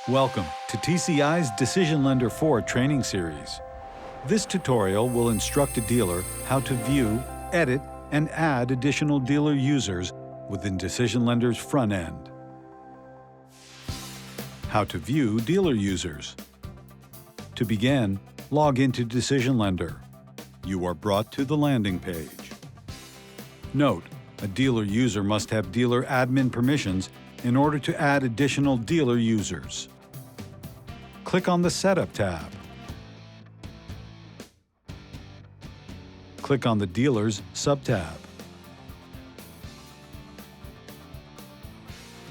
Welcome to TCI's DecisionLender 4 training series. This tutorial will instruct a dealer how to view, edit, and add additional dealer users within DecisionLender's front end. How to view dealer users. To begin, log into DecisionLender. You are brought to the landing page. Note, a dealer user must have dealer admin permissions in order to add additional dealer users. Click on the Setup tab. Click on the Dealers sub-tab.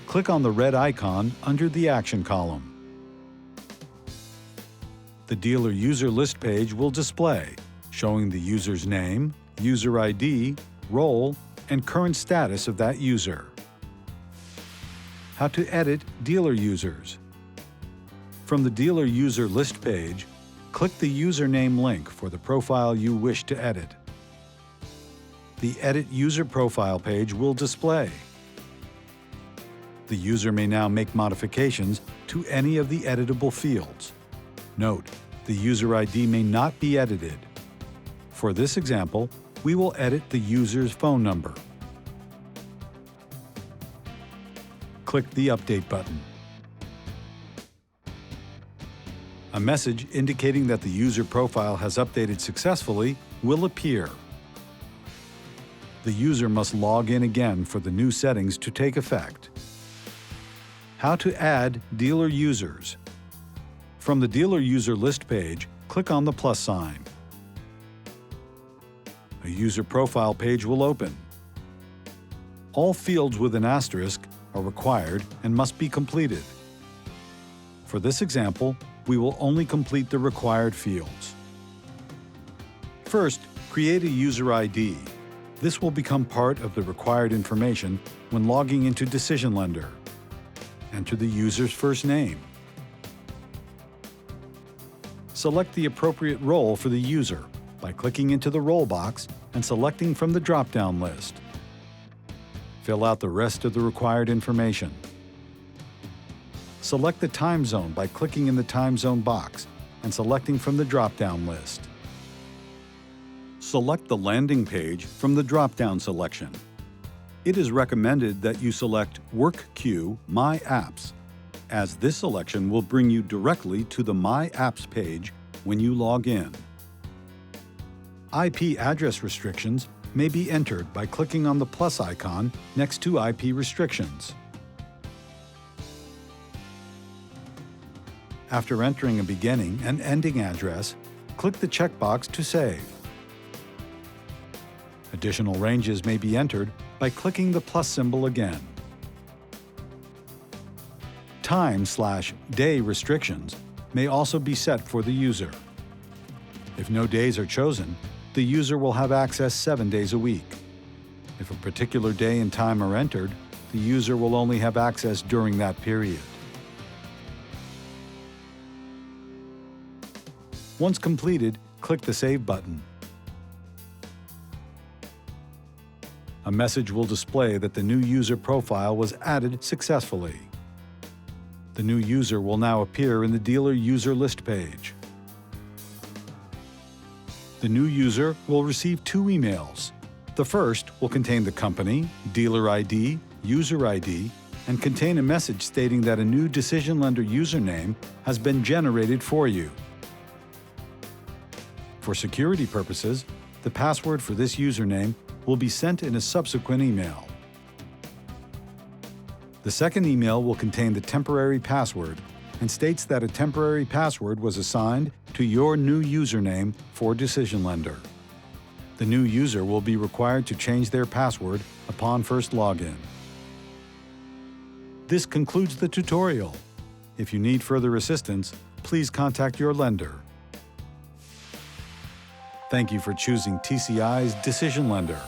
Click on the red icon under the Action column. The Dealer User List page will display, showing the user's name, user ID, role, and current status of that user. How to edit dealer users. From the Dealer User List page, click the username link for the profile you wish to edit. The Edit User Profile page will display. The user may now make modifications to any of the editable fields. Note, the user ID may not be edited. For this example, we will edit the user's phone number. Click the Update button. A message indicating that the user profile has updated successfully will appear. The user must log in again for the new settings to take effect. How to add dealer users. From the Dealer User List page, click on the plus sign. A user profile page will open. All fields with an asterisk are required and must be completed. For this example, we will only complete the required fields. First, create a user ID. This will become part of the required information when logging into DecisionLender. Enter the user's first name. Select the appropriate role for the user by clicking into the role box and selecting from the drop-down list. Fill out the rest of the required information. Select the time zone by clicking in the time zone box and selecting from the drop-down list. Select the landing page from the drop-down selection. It is recommended that you select Work Queue My Apps, as this selection will bring you directly to the My Apps page when you log in. IP address restrictions may be entered by clicking on the plus icon next to IP restrictions. After entering a beginning and ending address, click the checkbox to save. Additional ranges may be entered by clicking the plus symbol again. Time/day restrictions may also be set for the user. If no days are chosen, the user will have access 7 days a week. If a particular day and time are entered, the user will only have access during that period. Once completed, click the Save button. A message will display that the new user profile was added successfully. The new user will now appear in the Dealer User List page. The new user will receive 2 emails. The first will contain the company, dealer ID, user ID, and contain a message stating that a new DecisionLender username has been generated for you. For security purposes, the password for this username will be sent in a subsequent email. The second email will contain the temporary password and states that a temporary password was assigned to your new username for DecisionLender. The new user will be required to change their password upon first login. This concludes the tutorial. If you need further assistance, please contact your lender. Thank you for choosing TCI's DecisionLender.